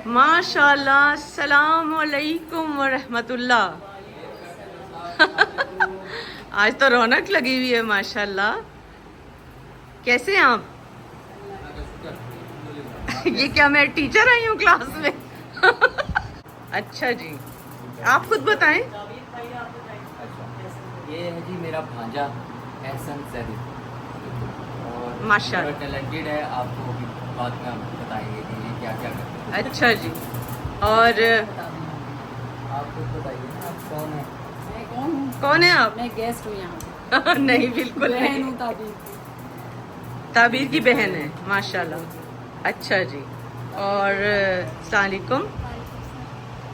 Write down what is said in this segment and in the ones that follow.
माशाल्लाह, अस्सलाम वालेकुम व रहमतुल्लाह। आज तो रौनक लगी हुई है माशाल्लाह। कैसे हैं आप? ये क्या मैं टीचर आई हूँ क्लास में? अच्छा जी, आप खुद बताएं। ये है जी मेरा भांजा एहसन सैदी और माशाल्लाह टैलेंटेड है। आपको भी बाद में हम बताएंगे कि ये क्या क्या करते हैं। अच्छा जी। और आप खुद बताइए ना, आप कौन है? मैं कौन हूँ? कौन है आप? मैं गेस्ट हूँ यहाँ। नहीं, बिल्कुल बहन नहीं। हूँ ताबीर। ताबीर की बहन है माशाल्लाह। अच्छा जी। और अस्सलाम वालेकुम,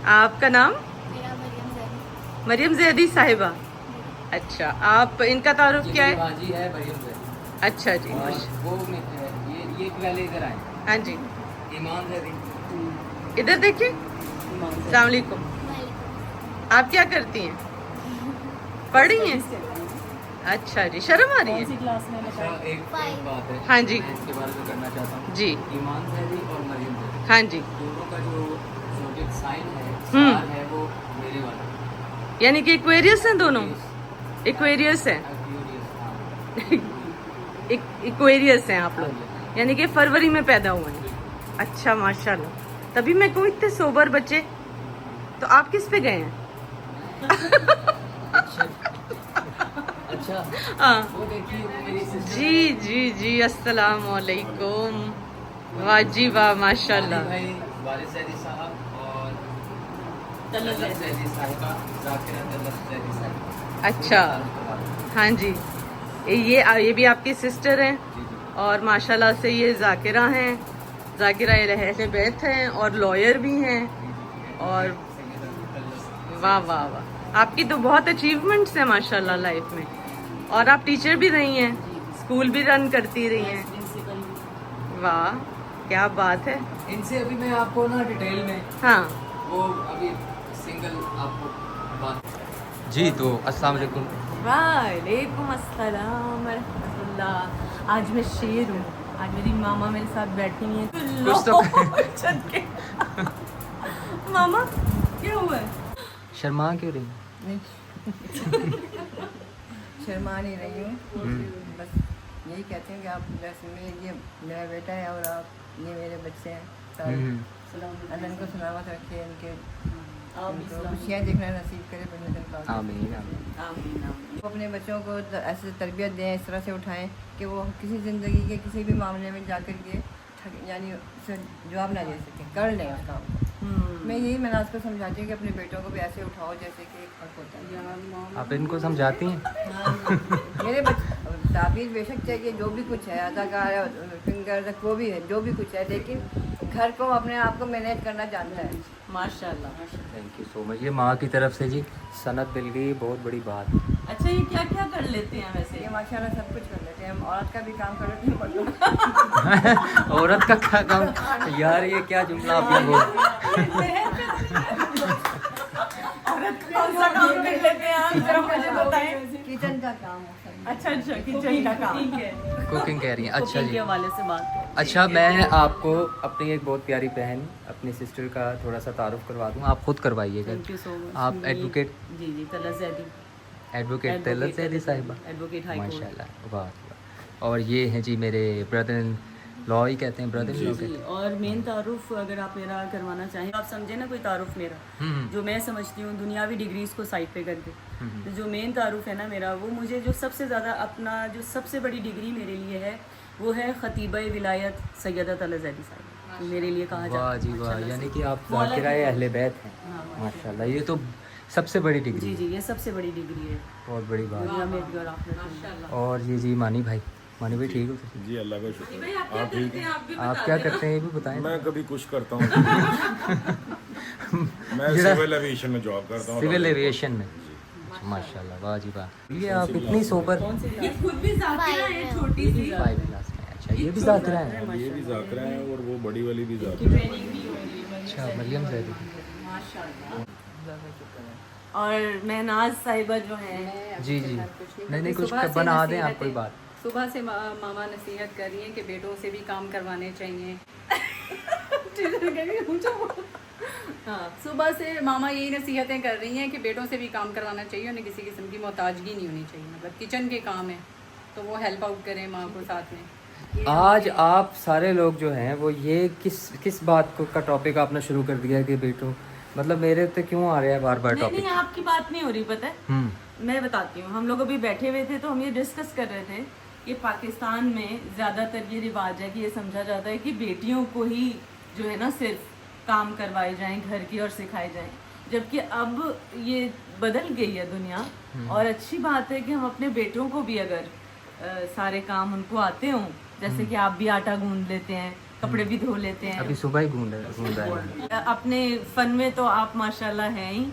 आपका नाम? मेरा मरियम जैदी। मरियम जैदी साहिबा। अच्छा, आप इनका तारुफ ये क्या मेरी है? भांजी है मरियम सैदी। अच्छा जी। और वो ये पहले इधर आए हाँ जी, ईमान सैदी। इधर देखिए। अस्सलाम वालेकुम, आप क्या करती हैं? पढ़ रही हैं? अच्छा जी, शर्म आ रही कौन सी है? क्लास में अच्छा, बताइए? एक बात है। हाँ जी। मैं इसके बारे में करना चाहता हूँ जी। ईमान सैदी और मरियम सैदी हाँ जी। दोनों का जो zodiac साइन है, हम्म। स्टार है, वो मेरे वाला है। यानी कि इक्वेरियस हैं दोनों? इक्वेरियस हैं। इक्वेरियस हैं आप लोग, यानी कि फरवरी में पैदा हुए हैं। अच्छा माशाल्लाह, तभी मैं कहूँ इतने सोबर बच्चे। तो आप किस पे गए हैं? अच्छा, हाँ वो देखिए वो मेरी sister जी जी जी, अस्सलाम वालेकुम। वाह जी वाह, माशाल्लाह। भाई वालिद सैदी साहब और तलत तलत सैदी। सैदी साहिबा, जाकिरा तलत सैदी साहिबा। अच्छा, हाँ जी। ये भी आपकी सिस्टर हैं। जी जी। और माशाल्लाह से ये जाकिरा हैं। जाकिरा अहले बैत हैं और लॉयर भी हैं। और वाह वाह वाह, आपकी तो बहुत अचीवमेंट्स हैं माशाल्लाह लाइफ में। और आप टीचर भी रही हैं, स्कूल भी रन करती रही हैं। प्रिंसिपल। वाह, क्या बात है। इनसे अभी मैं आपको ना डिटेल में हाँ वो अभी सिंगल आपको बात। जी तो अस्सलाम वालेकुम। वालेकुम अस्सलाम रहमतुल्लाह। आज मैं शेर हूँ, आज मेरी मामा मेरे साथ बैठी हैं। कुछ तो छत के। मामा क्या हुआ है? शर्मा क्यों रही? शर्मा नहीं रही हूँ, बस यही कहते हैं कि आप बस ये मेरा बेटा है और आप ये मेरे बच्चे हैं सारे। अल्लाह इनको सलामत रखे, इनके इनको खुशियाँ देखना नसीब करे अपने दिन का। आमीन आमीन। वो अपने बच्चों को ऐसे तरबियत दें, इस तरह से उठाएं कि वो किसी ज़िंदगी के किसी भी मामले में जाकर के यानी उसे जवाब ना दे सकें, कर लें उस काम को। मैं यही मैनाज को समझाती हूँ कि अपने बेटों को भी ऐसे उठाओ जैसे कि एक हक होता है। आप इनको समझाती हैं? मेरे बच्चे ताबीर बेशक चाहिए, जो भी कुछ है, अदाकार फिंगर वो भी है, जो भी कुछ है, लेकिन घर को अपने आप को मैनेज करना जानता है। माशाल्लाह। Thank you so much. ये माँ की तरफ से जी सनत मिल गई, बहुत बड़ी बात। अच्छा, ये क्या क्या कर लेते हैं वैसे? ये माशाल्लाह सब कुछ कर लेते हैं, हम औरत का भी काम कर लेते हैं मर्दों औरत का क्या काम? यार ये क्या जुमला आपने बोला? कौन सा काम कर लेते हैं आप, जरा मुझे बताएं। किचन का काम है सब। अच्छा अच्छा, किचन का काम। ठीक है, कुकिंग कह रही हैं? अच्छा कुकिंग के जी। हवाले से बात करें। अच्छा, मैं आपको अपनी एक बहुत प्यारी बहन, अपनी सिस्टर का थोड़ा सा तारुफ करवा दूँ, आप खुद करवाइएगा। Thank you so much. आप एडवोकेट? जी जी, तलत सैदी। एडवोकेट तलत सैदी साहिबा, एडवोकेट हाई कोर्ट। माशाल्लाह, वाह वाह। और ये हैं जी मेरे ब्रदर इन लॉ ही कहते हैं, ब्रदर इन लॉ कहते हैं। और मेन तारुफ अगर आप मेरा करवाना चाहें, आप समझे ना कोई तारुफ मेरा, जो मैं समझती हूँ दुनियावी डिग्रीज को साइड पे करके, तो जो मेन तारुफ है ना मेरा, वो मुझे जो सबसे ज़्यादा अपना जो सबसे बड़ी डिग्री मेरे लिए है वो है खतीबा विलायत सैयदा तलत सैदी साहिबा, मेरे लिए कहा जाता वाह है। जी वाह, यानी कि आप जाकिरा अहले बैत हैं। हाँ, माशाल्लाह, ये तो सबसे बड़ी डिग्री जी है। जी, ये सबसे बड़ी डिग्री है बहुत बड़ी बात। दुनिया में भी और आखिरत में। और ये जी मानी भाई, मानी भाई ठीक हो? जी अल्लाह का शुक्र। आप ठीक हैं? आप क्या करते हैं ये भी बताएं। मैं कभी कुछ करता हूँ। मैं सिविल एविएशन में जॉब करता हूँ। सिविल एविएशन में। अच्छा, माशाल्लाह, वाह जी वाह। ये आप इतनी सोबर। ये खुद भी जाकिरा है, छोटी सी। 5 क्लास में। अच्छा, ये भी जाकिरा है? ये भी जाकरा है और वो बड़ी वाली भी जाकरा है। अच्छा, मरियम सैदी। और महनाज साहिबा जो है, जी जी, नहीं कुछ बना दें आप, कोई बात। सुबह से मामा नसीहत कर रही है कि बेटों से भी काम करवाने चाहिए। हाँ, सुबह से मामा यही नसीहतें कर रही हैं कि बेटों से भी काम करवाना चाहिए, उन्हें किसी किस्म की मोहताजगी नहीं होनी चाहिए, मतलब किचन के काम है तो वो हेल्प आउट करें माँ को साथ में। आज आप सारे लोग जो हैं वो ये किस बात को का टॉपिक आपने शुरू कर दिया है कि बेटो, मतलब मेरे तो क्यों आ रहा है बार बार नहीं टॉपिक? नहीं, आपकी बात नहीं हो रही, पता है मैं बताती हूँ। हम लोग अभी बैठे हुए थे तो हम ये डिस्कस कर रहे थे कि पाकिस्तान में ज़्यादातर ये रिवाज है कि ये समझा जाता है कि बेटियों को ही जो है ना सिर्फ काम करवाए जाएं घर की और सिखाए जाएं, जबकि अब ये बदल गई है दुनिया। और अच्छी बात है कि हम अपने बेटों को भी अगर सारे काम उनको आते हों, जैसे कि आप भी आटा गूंद लेते हैं, कपड़े भी धो लेते हैं, अभी सुबह ही गूंद रहा है। अपने फन में तो आप माशाल्लाह हैं ही,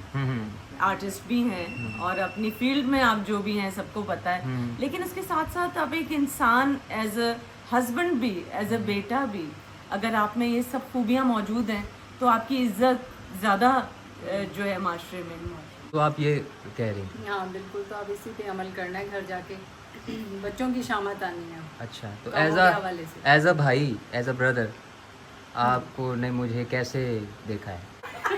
आर्टिस्ट भी हैं और अपनी फील्ड में आप जो भी हैं सबको पता है। लेकिन इसके साथ साथ आप एक इंसान एज अ हस्बैंड भी, एज अ बेटा भी, अगर आप में ये सब खूबियाँ मौजूद हैं तो आपकी इज्जत ज़्यादा जो है माशरे में। तो आप ये कह रही हैं? हाँ बिल्कुल, तो अब इसी पे अमल करना है घर जाके, बच्चों की शामत आनी है। अच्छा, तो कामों के हवाले से। एज अ भाई, एज अ ब्रदर, आपको ने मुझे कैसे देखा है?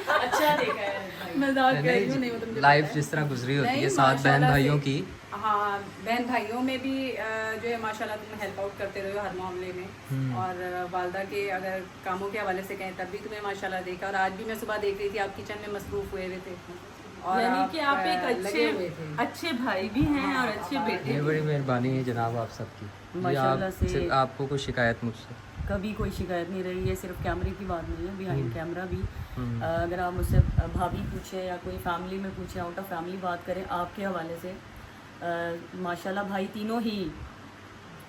अच्छा देखा है, मजाक कर रही हूँ, नहीं मतलब मुझे लाइफ पता है। जिस तरह गुजरी होती नहीं, है सात बहन माशाल्लाह भाइयों से। की। हाँ, बहन भाइयों में भी जो है माशाल्लाह तुम हेल्प आउट करते रहे हो हर मामले में, और वालदा के अगर कामों के हवाले से कहें तब भी तुम्हें माशाल्लाह देखा, और आज भी मैं सुबह देख रही थी आप किचन में मसरूफ हुए थे, और यानी कि आप एक लगे हुए थे। अच्छे भाई भी हैं और अच्छे बेटे ये भी। बड़ी मेहरबानी है जनाब आप सबकी जी। माशाल्लाह से। सिर्फ आपको कोई शिकायत मुझसे? कभी कोई शिकायत नहीं रही है, सिर्फ कैमरे की बात नहीं है, बिहाइंड कैमरा भी। अगर आप मुझसे भाभी पूछे या कोई फैमिली में पूछे, आउट ऑफ फैमिली बात करें आपके हवाले से, माशाल्लाह भाई तीनों ही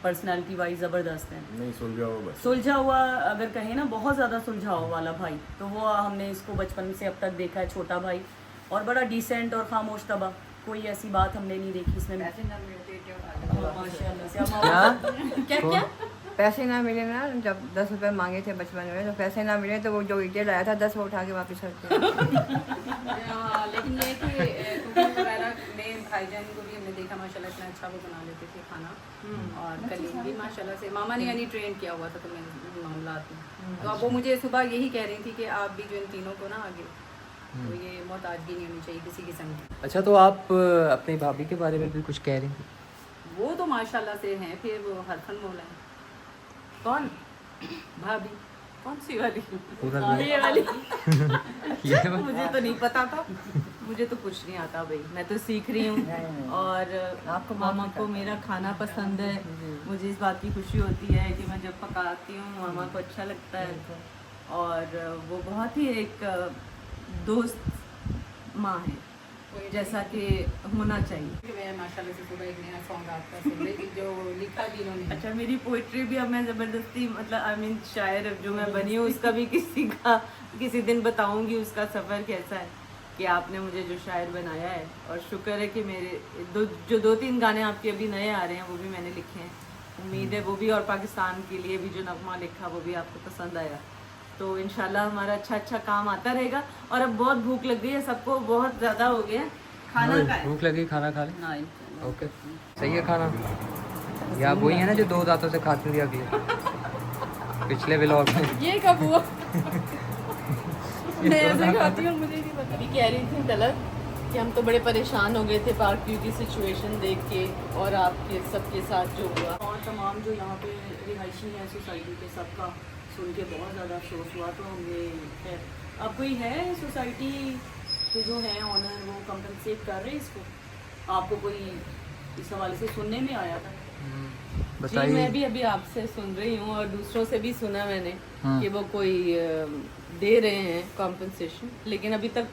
पर्सनालिटी वाइज ज़बरदस्त हैं। नहीं सुलझा हो बस। सुलझा हुआ अगर कहें ना, बहुत ज़्यादा सुलझाव वाला भाई, तो वो हमने इसको बचपन से अब तक देखा है, छोटा भाई, और बड़ा डिसेंट और खामोश तबा, कोई ऐसी बात हमने नहीं देखी इसमें। माशाल्लाह से। अब क्या क्या पैसे ना मिले ना, जब 10 रुपए मांगे थे बचपन में, तो पैसे ना मिले तो वो जो ईटे लाया था 10 वो उठा के वापस रख दिया। हाँ, लेकिन ये कि कुकिंग वगैरह में भाईजान को भी हमने देखा माशाल्लाह इतना अच्छा वो बना लेते थे खाना, और कलीम भी माशाल्लाह से मामा ने यानी ट्रेन किया हुआ था तो मैं मामलात में, तो अब वो मुझे सुबह यही कह रही थी कि आप भी जो इन तीनों को ना आगे तो ये मोहताजगी नहीं होनी चाहिए किसी किस्म की। अच्छा, तो आप अपनी भाभी के बारे में भी कुछ कह रही थी? वो तो माशाल्लाह से हैं, फिर वो हरफन मौला है। कौन भाभी कौन सी वाली? पूरा ये वाली ये मुझे तो नहीं पता था, मुझे तो कुछ नहीं आता भाई, मैं तो सीख रही हूँ। और आपको मामा को मेरा खाना पसंद है, मुझे इस बात की खुशी होती है कि मैं जब पकाती हूँ मामा को अच्छा लगता है, और वो बहुत ही एक दोस्त माँ है, जैसा कि होना चाहिए। मैं माशाल्लाह से सुबह एक नया सॉन्ग आपका सुन रही थी जो लिखा जिन्होंने। अच्छा, मेरी पोइट्री भी अब मैं ज़बरदस्ती मतलब आई मीन शायर जो मैं बनी हूँ उसका भी किसी दिन बताऊँगी उसका सफ़र कैसा है, कि आपने मुझे जो शायर बनाया है। और शुक्र है कि मेरे जो 2-3 गाने आपके अभी नए आ रहे हैं वो भी मैंने लिखे हैं। उम्मीद है वो भी, और पाकिस्तान के लिए भी जो नगमा लिखा वो भी आपको पसंद आया। तो इंशाल्लाह हमारा अच्छा काम आता रहेगा। और अब बहुत भूख लग गई है सबको, बहुत ज़्यादा हो गया खाना का है। भूख लगी, खाना खा ले। हाँ, इंशाल्लाह। ओके, सही है खाना। ये आप वही है ना जो 2 दांतों से खाते थे अगले पिछले व्लॉग में? ये कब हुआ? मैं ऐसे खाती हूँ, मुझे नहीं पता। अभी कह रही थी तलत कि हम तो बड़े परेशान हो गए थे पार्क व्यू की सिचुएशन देख के, और आपके सबके साथ जो हुआ, और तमाम जो यहाँ पे रिहायशी हैं सोसाइटी के, सबका सुन के बहुत ज़्यादा अफसोस हुआ। तो हमने खैर, अब कोई है सोसाइटी के जो है ऑनर, वो कंपनसेट कर रहे हैं इसको? आपको कोई इस हवाले से सुनने में आया था? जी, बताइए। मैं भी अभी आपसे सुन रही हूँ और दूसरों से भी सुना मैंने कि वो कोई दे रहे हैं कॉम्पनसेशन, लेकिन अभी तक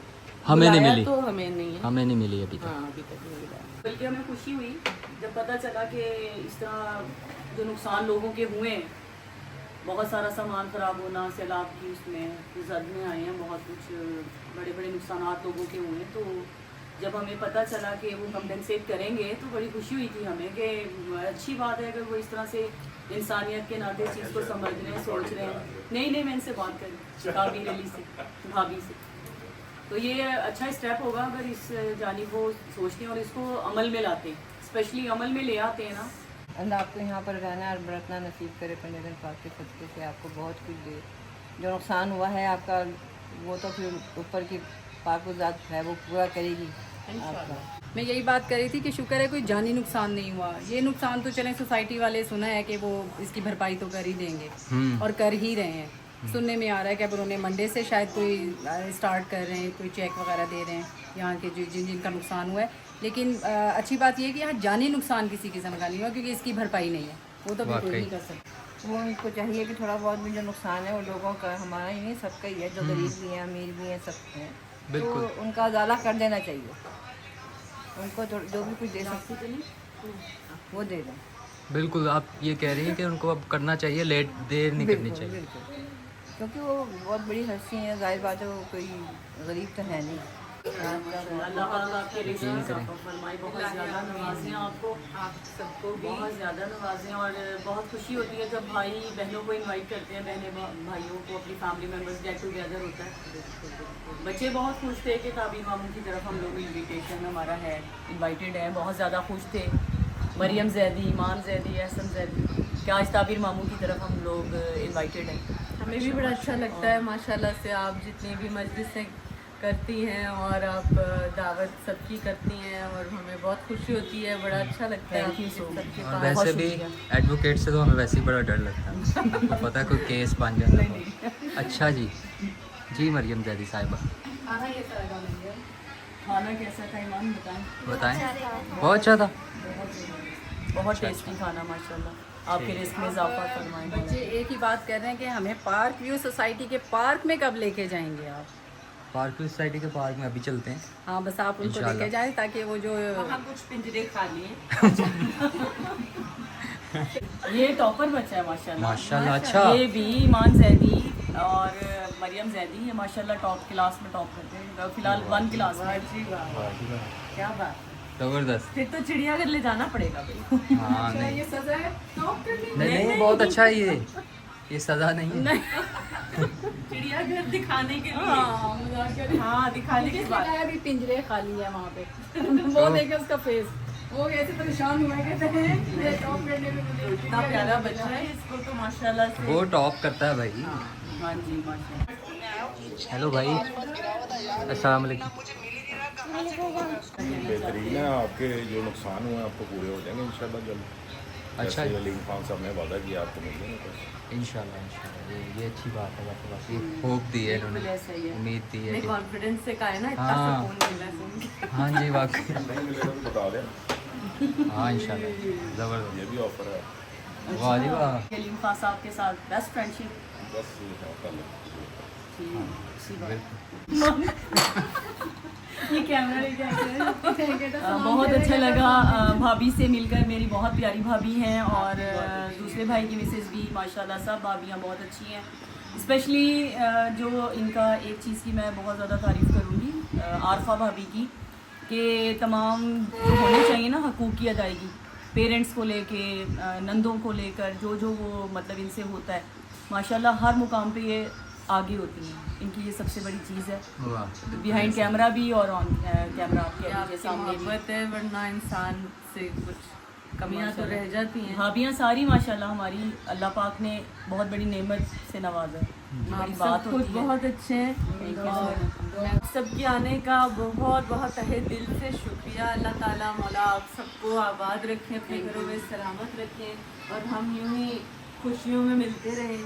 हमें नहीं बुलाया मिली। तो हमें नहीं है। हमें नहीं मिली अभी तक। हाँ, अभी तक नहीं मिला। बल्कि हमें खुशी हुई जब पता चला कि इस तरह जो नुकसान लोगों के हुए हैं, बहुत सारा सामान ख़राब होना, सैलाब की उसमें जद में आए हैं, बहुत कुछ बड़े बड़े नुकसान लोगों के हुए हैं। तो जब हमें पता चला कि वो कंपनसेट करेंगे तो बड़ी खुशी हुई थी हमें कि अच्छी बात है अगर वो इस तरह से इंसानियत के नाते इस चीज़ को समझ रहे हैं, सोच रहे हैं। नहीं, मैं इनसे बात करी काबिर अली से, भाभी से, तो ये अच्छा स्टेप होगा अगर इस जानिब वो सोचते हैं और इसको अमल में लाते हैं, स्पेशली अमल में ले आते हैं ना। अल्लाह आपको यहाँ पर रहना और बरतना नसीब करे, पंजगन पाक के सदक़े से आपको बहुत कुछ दे। जो नुकसान हुआ है आपका वो तो फिर ऊपर की पाक-ज़ात है वो पूरा करेगी आपका। मैं यही बात कर रही थी कि शुक्र है कोई जानी नुकसान नहीं हुआ। ये नुकसान तो चले सोसाइटी वाले सुना है कि वो इसकी भरपाई तो कर ही देंगे और कर ही रहे हैं। सुनने में आ रहा है कि अब उन्होंने मंडे से शायद कोई स्टार्ट कर रहे हैं, कोई चेक वगैरह दे रहे हैं यहाँ के जिनका नुकसान हुआ है। लेकिन अच्छी बात यह है कि यहाँ जानी नुकसान किसी किस्म का नहीं हुआ क्योंकि इसकी भरपाई नहीं है, वो तो बिल्कुल नहीं कर सकते। वो उनको चाहिए कि थोड़ा बहुत भी जो नुकसान है वो लोगों का, हमारा ही नहीं सबका ही है, जो गरीब भी हैं अमीर भी हैं सब हैं, तो उनका उजाला कर देना चाहिए। उनको जो भी कुछ दे सकते वो दे दें। बिल्कुल, आप ये कह रही हैं कि उनको अब करना चाहिए, लेट देर नहीं करनी चाहिए। बिल्कुल, क्योंकि वो बहुत बड़ी हस्ती है, जाहिर बात है वो कोई गरीब तो है नहीं। अल्लाह पाक आपके रिज़्क़ आपको फरमाए, बहुत ज़्यादा नवाज़ें आपको, आप सबको बहुत ज़्यादा नवाज़ें। और बहुत खुशी होती है जब भाई बहनों को इनवाइट करते हैं, बहनें भाइयों को, अपनी फैमिली मेम्बर्स गेट टुगेदर होता है। बच्चे बहुत खुश थे कि ताबीर मामू की तरफ हम लोग इन्विटेशन हमारा है, इन्वाइटेड है, बहुत ज़्यादा खुश थे। मरियम जैदी, ईमान जैदी, एहसन जैदी, कि आज ताबीर मामू की तरफ हम लोग इन्वाइटेड हैं। हमें भी बड़ा अच्छा लगता है माशाल्लाह से, आप जितनी भी मजलिसें करती हैं और आप दावत सबकी करती हैं और हमें बहुत खुशी होती है, बड़ा अच्छा लगता है Thank you आपके so much. सबके और पास। वैसे भी एडवोकेट से तो हमें वैसे ही बड़ा डर लगता है, पता है कोई केस बन जाए तो। अच्छा जी, जी मरियम जैदी साहिबा खाना कैसा था ईमान बताएं? बताएं। बहुत अच्छा था, बहुत टेस्टी खाना माशाल्लाह, आपके रिस्क में इजाफा फरमाएं। बच्चे एक ही बात कर रहे हैं कि हमें पार्क व्यू सोसाइटी के पार्क में कब लेके जाएंगे आप? पार्क सोसाइटी के पार्क में अभी चलते हैं। हाँ, बस आप उनको इंशाल्लाह। लेके जाएं ताकि वो जो हम कुछ पिंजरे खा लिए। ये टॉपर बच्चा है माशाल्लाह। माशाल्लाह, अच्छा। ये भी ईमान जैदी और मरियम जैदी, ये माशाल्लाह टॉप क्लास में टॉप करते हैं, फिलहाल 1 क्लास में। क्या बात, जबरदस्त। फिर तो चिड़ियाघर ले जाना पड़ेगा भाई। हाँ नहीं ये सजा है टॉप करने नहीं नहीं, बहुत अच्छा है ये सज़ा नहीं है। चिड़ियाघर दिखाने के लिए, हाँ, मजाक कर रही हूँ। हाँ दिखाने के बाद अभी पिंजरे खाली है वहाँ पे। वो देखे उसका फेस, वो कैसे परेशान हुआ है, कहते हैं ये टॉप करने में मुझे इतना प्यारा बच्चा है, इसको तो माशाल्लाह से। वो टॉप करता है भाई। हाँ जी माशाल्लाह। हेलो भाई, अस्सलाम वालेकुम। बेहतरीन है, आपके जो नुकसान हुए हैं आपको पूरे हो जाएंगे इंशाल्लाह जल्द। अच्छा। जैसे अलीम खान साहब ने वादा किया आपको मिल जाएंगे। इंशाल्लाह इंशाल्लाह, ये अच्छी बात है, आपके पास ये होप दी है इन्होंने, बिल्कुल ऐसा ही है। उम्मीद दी है हमें कि कॉन्फिडेंस से कहा है ना, इतना हाँ। सुकून मिला सुन के। हाँ जी वाकई, नहीं मिलेगा तो बता दें, हाँ इंशाल्लाह, ज़बरदस्त। ये भी ऑफर है। वाह जी वाह। सलीम खान साहब के साथ बेस्ट फ्रेंडशिप। बस ये है कल। ये कैमरा लेके आए हैं। बहुत अच्छा लगा भाभी से मिलकर, मेरी बहुत प्यारी भाभी हैं और दूसरे भाई की मिसेस भी माशाल्लाह, सब भाभियाँ बहुत अच्छी हैं। स्पेशली जो इनका एक चीज़ की मैं बहुत ज़्यादा तारीफ़ करूँगी, आरफा भाभी की, कि तमाम जो होने चाहिए ना हकूक़ की अदायगी, पेरेंट्स को लेके, नंदों को लेकर, जो वो मतलब इनसे होता है, माशाल्लाह हर मुकाम पे ये आगे होती हैं। इनकी ये सबसे बड़ी चीज़ है, वाह। बिहाइंड कैमरा भी और ऑन कैमरा आपके आपकी सामने भी। मोहब्बत है, वरना इंसान से कुछ कमियां तो रह जाती हैं। भाभियाँ सारी माशाल्लाह हमारी अल्लाह पाक ने बहुत बड़ी नेमत से नवाजा है। आप बड़ी सब बात कुछ होती है। बहुत अच्छे हैं और सबके आने का बहुत बहुत तहे दिल से शुक्रिया। अल्लाह ताला मौला आप सबको आबाद रखें, अपने घरों में सलामत रखें और हम यूं ही खुशियों में मिलते रहें।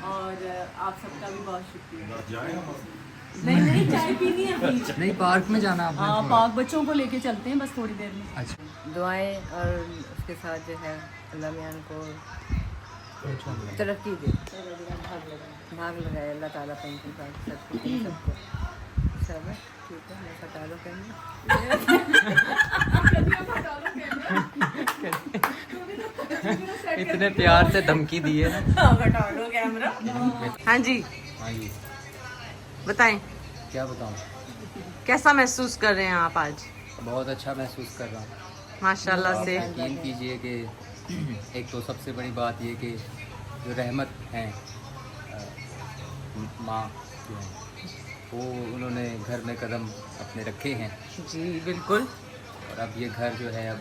और आप सबका भी बहुत शुक्रिया। नहीं चाय पीनी है अभी। नहीं, पार्क में जाना आपने हाँ, थोड़ा। पाक बच्चों को लेके चलते हैं बस थोड़ी देर में। अच्छा, दुआएं और उसके साथ जो है अल्लाह मियां को तरक्की दे, भाग लगाए अल्लाह ताला पंची का सबको सब ठीक है। मैं हटा लो इतने प्यार से धमकी दी है ना। हटा लो कैमरा। हाँ जी, हाँ जी, बताएं क्या बताऊँ, कैसा महसूस कर रहे हैं आप आज? बहुत अच्छा महसूस कर रहा हूँ। माशाल्लाह आप से। यकीन कीजिए कि एक तो सबसे बड़ी बात ये कि जो रहमत हैं माँ जो हैं, वो उन्होंने घर में कदम अपने रखे हैं जी बिल्कुल, और अब ये घर जो है अब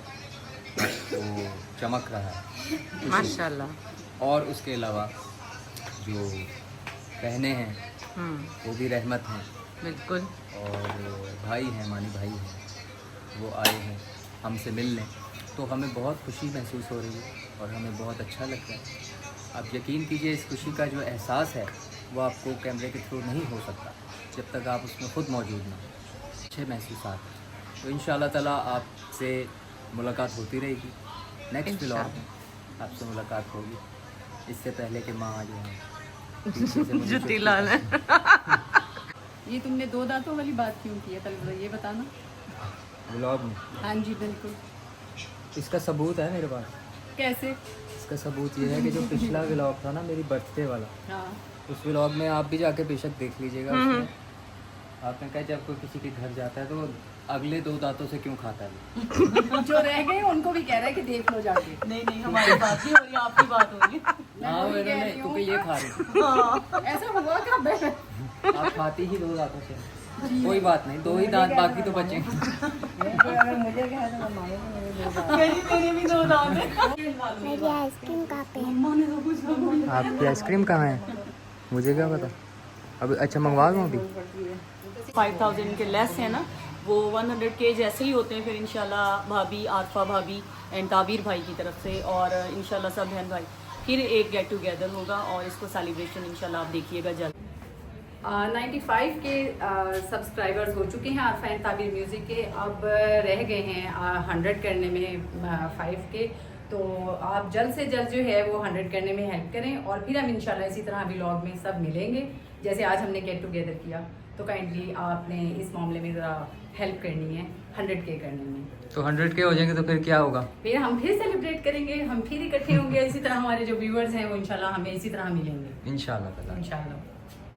वो चमक रहा है माशाल्लाह। और उसके अलावा जो बहनें हैं वो भी रहमत हैं। बिल्कुल। और भाई हैं, मानी भाई हैं, वो आए हैं हमसे मिलने, तो हमें बहुत खुशी महसूस हो रही है और हमें बहुत अच्छा लगता है। आप यकीन कीजिए, इस खुशी का जो एहसास है वो आपको कैमरे के थ्रू नहीं हो सकता जब तक आप उसमें ख़ुद मौजूद ना हो। अच्छे महसूसात हैं। तो इंशाअल्लाह ताला आपसे मुलाकात होती रहेगी। नेक्स्ट व्लॉग में आपसे मुलाकात होगी। इससे पहले कि माँ जो है पीछे से मुझे जुत्ती लाल है। ये तुमने 2 दांतों वाली बात क्यों की है, पहले ये बताना। व्लॉग में हाँ जी बिल्कुल। इसका सबूत है मेरे पास। कैसे? इसका सबूत ये है कि जो पिछला व्लॉग था ना मेरी बर्थडे वाला, हाँ उस व्लॉग में आप भी जाके बेशक देख लीजिएगा। उसमें आपने कहा जब कोई किसी के घर जाता है तो अगले 2 दांतों से क्यों खाता है। जो रह गए उनको भी कह रहा है कि देख लो जाके। नहीं नहीं, हमारी बात नहीं हो रही, आपकी बात हो रही है। हाँ वही मैंने कह नहीं, रही क्योंकि हूँ। ये खा रही ऐसा हुआ क्या बहन? आप खाती ही 2 दांतों से। कोई बात नहीं, 2 ही दांत बाकी तो बचे। अगर मुझे कहा तो मैं मानूंगी मेरे 2 दांत। मेरे भी 2 दांत हैं। मेरी आइसक्रीम कहाँ पे है? आपकी आइसक्रीम कहाँ है? मुझे क्या पता। अभी अच्छा मंगवा दूँ अभी। 5000 के लेस है ना, वो 100 के जैसे ही होते हैं। फिर इंशाल्लाह भाभी, आरफा भाभी एंड ताबीर भाई की तरफ से, और इंशाल्लाह सब बहन भाई फिर एक गेट टुगेदर होगा और इसको सेलिब्रेशन इंशाल्लाह आप देखिएगा जल्द। 95 के सब्सक्राइबर्स हो चुके हैं आरफा एंड ताबीर म्यूज़िक के। अब रह गए हैं 100 करने में 5 के। तो आप जल्द से जल्द जो है वो 100 करने में हेल्प करें, और फिर हम इंशाल्लाह इसी तरह व्लॉग में सब मिलेंगे। जैसे आज हमने गेट टुगेदर किया, तो काइंडली आपने इस मामले में ज़रा हेल्प करनी है 100 के करने में। तो 100 के हो जाएंगे तो फिर क्या होगा? फिर हम फिर सेलिब्रेट करेंगे, हम फिर इकट्ठे होंगे। इसी तरह हमारे जो व्यूअर्स हैं वो इंशाल्लाह हमें इसी तरह मिलेंगे इंशाल्लाह ताला। इंशाल्लाह।